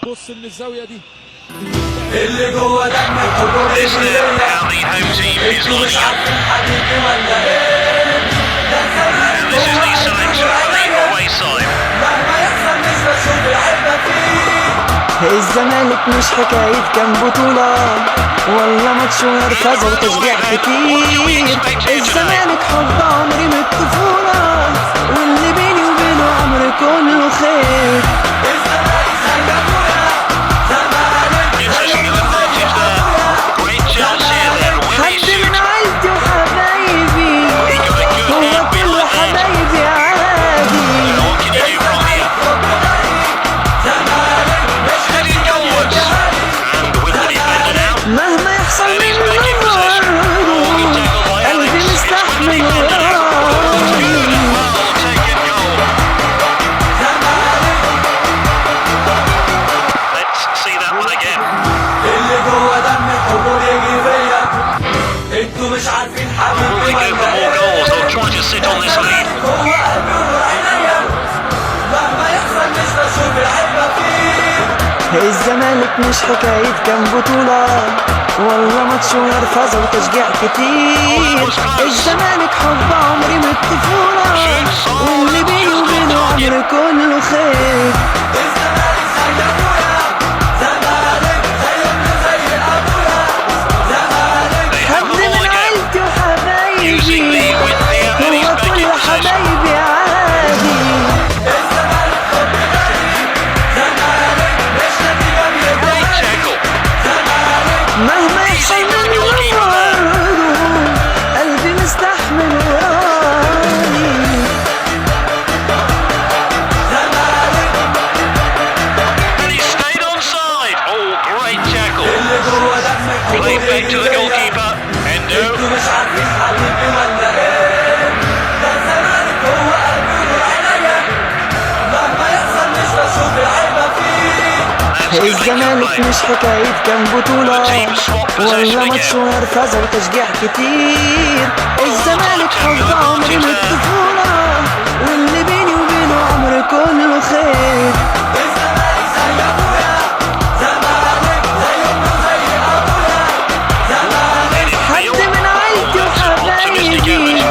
بص من الزاويه دي اللي جوه دمك حضور انتوا مش عارفين حبيبي ولا ايه؟ ده زمان مهما يحصل مش بشوف العيبة فيه. الزمالك مش حكاية كام بطولة ولا ماتش ونرفزة وتشجيع كتير. الزمالك حب عمري من الطفولة واللي بيني وبينه عمري كله خير. الزمالك زي ابويا زمالك زي حد من عيلتي وحبايبي هو كل حبايبي عادي. مهما يحصل مني قلبي مستحمل وراني. اللي جوه دمك حضور يجي فيا. انتوا مش عارفين حبيبي ولا ايه؟ هو قلبي وعينيا مهما يحصل مش بشوف العيبة فيه. الزمالك مش حكاية كام بطولة ولا ماتش ونرفزة وتشجيع كتير. الزمالك حب عمري من الطفولة واللي بيني وبينه عمري كله خير. الزمالك زي ابويا زمالك زي ابني زي ابويا زمالك. حد من عيلتي وحبايبي هو كل حبايبي عادي. الزمالك حب غالي زمالك مش نتيجة بيدعي زمالك. مهما يحصل مني قلبي مستحمل وراني. اللي جوه دمك حضور يجي فيا. انتوا مش عارفين حبيبي ولا ايه؟ ده الزمالك هو قلبي وعينيا مهما يحصل مش بشوف العيبة فيه. الزمالك مش حكاية كام بطولة ولا ماتش ونرفزة وتشجيع كتير. الزمالك حب عمري من الطفولة واللي بيني وبينه عمري كله خير. الزمالك زي ابويا زمالك زي ابني زي ابويا زمالك. حد من عيلتي وحبايبي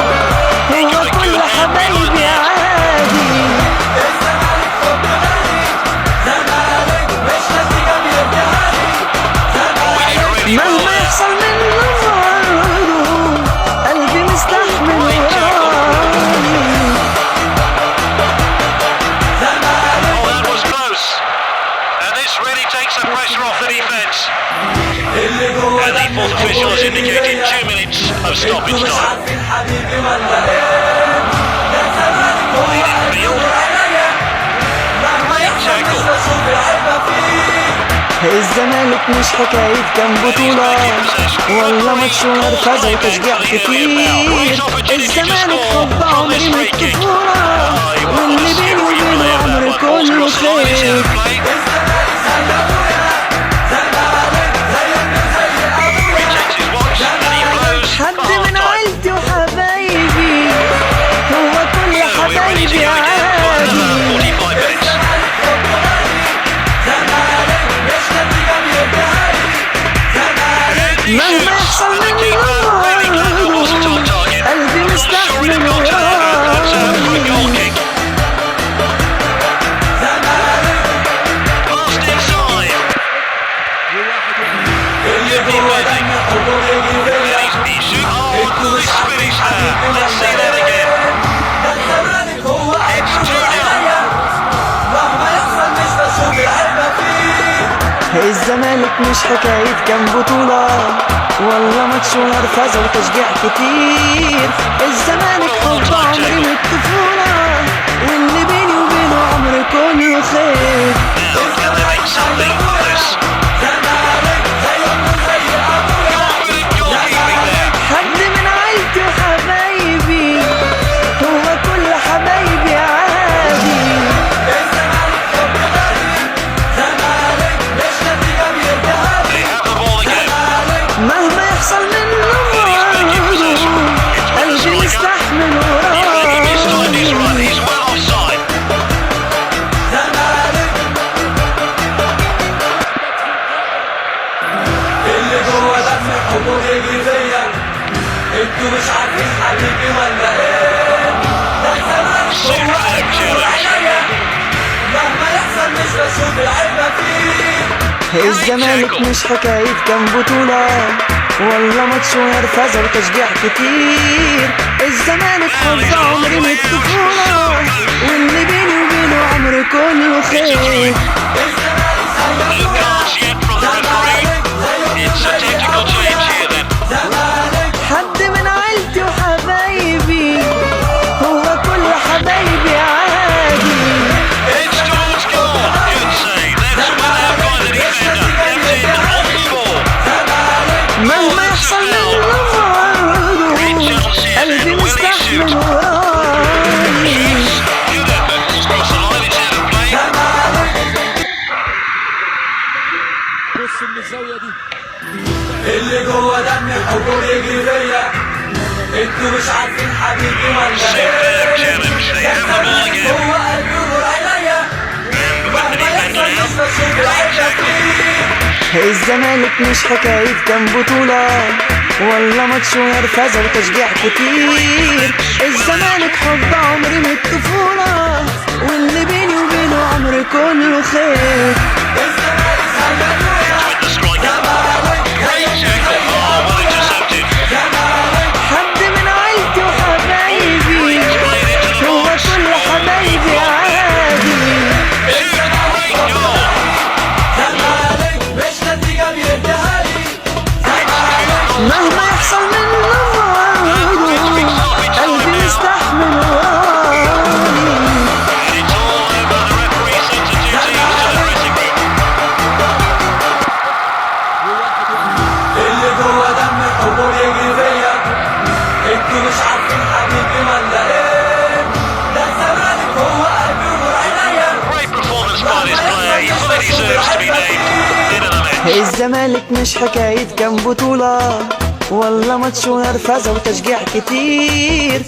هو كل حبايبي عادي. الزمالك حب غالي زمالك مش نتيجة بيدعي زمالك. مهما يحصل مني قلبي مستحمل وراني. اللي جوه دمك حضور يجي فيا. انتوا مش عارفين حبيبي ولا ايه؟ ده الزمالك هو قلبي وعينيا مهما يحصل مش بشوف العيبة فيه. الزمالك مش حكاية كام بطولة ولا ماتش ونرفزة وتشجيع كتير. الزمالك حب عمري من الطفولة واللي بيني وبينه عمري كله خير. الزمالك زي ابويا زمالك زي ابني زي ابويا زمالك. حد من عيلتي وحبايبي هو كل حبايبي عادي. زمالك مش نتيجة بيدعي زمالك. مهما يحصل مني قلبي مستحمل وراني. اللي جوه دمك حضور يجي فيا. انتوا مش عارفين حبيبي ولا ايه؟ ده الزمالك هو قلبي وعينيا مهما يحصل مش بشوف العيبة فيه. الزمالك مش حكاية كام بطولة ولا ماتش ونرفزة وتشجيع كتير. الزمالك حب عمري من الطفولة واللي بيني وبينه عمري كله خير. زمالك زي ابويا زي ابويا زمالك. حد من عيلتي وحبايبي هو كل حبايبي عادي. الزمالك حب غالي زمالك مش نتيجة بيدعي زمالك. مهما يحصل مني قلبي مستحمل وراني. زمالك انتوا مش عارفين حبيبي ولا ايه؟ ده الزمالك هو قلبي وعينيا، مهما يحصل مش بشوف العيبة فيه. الزمالك مش حكاية كام بطولة والله ماتش ونرفزة وتشجيع كتير. الزمالك حب عمري من الطفولة واللي بيني وبينه عمري كله خير. No cards yet from the referee. It's a technical change here then. حد من عيلتي وحبايبي هو كل حبايبي عادي. It's towards goal, you'd say. That's well out by the defender. Left in on the ball. مهما يحصل منه برضه قلبي مستحمل وراي. Good effort. It's crossed the line. It's out of play. بص من الزاويه دي اللي جوه دمي حبه بيجري فيا، انتوا مش عارفين حبيبي ولا ايه؟ Superb challenge. They have the ball again. هو قلبي ونور عينيا، And with the مهما defender يحصل مش now. بشوف العيبة فيه. الزمالك مش حكاية كام بطولة والله ماتش ونرفزة وتشجيع كتير. الزمالك حب عمري من الطفولة واللي بيني وبينه عمري كله خير. With the striker. Great tackle. Oh, well intercepted. حد من عيلتي وحبايبي هو كل حبايبي عادي. Shoot. Great goal. زمالك مش نتيجة بيديها لي، مهما يحصل منه برضه قلبي مستحمل وراي. And it's all over. The referee sends the two teams to the dressing room. اللي جوه دمي حبه بيجري فيا، انتوا مش عارفين حبيبي ولا ايه؟ ده الزمالك هو قلبي ونور عينيا. Great performance by this player. He fully deserves to be named in the match. الزمالك مش حكاية كام بطولة والله ماتش ونرفزة وتشجيع كتير.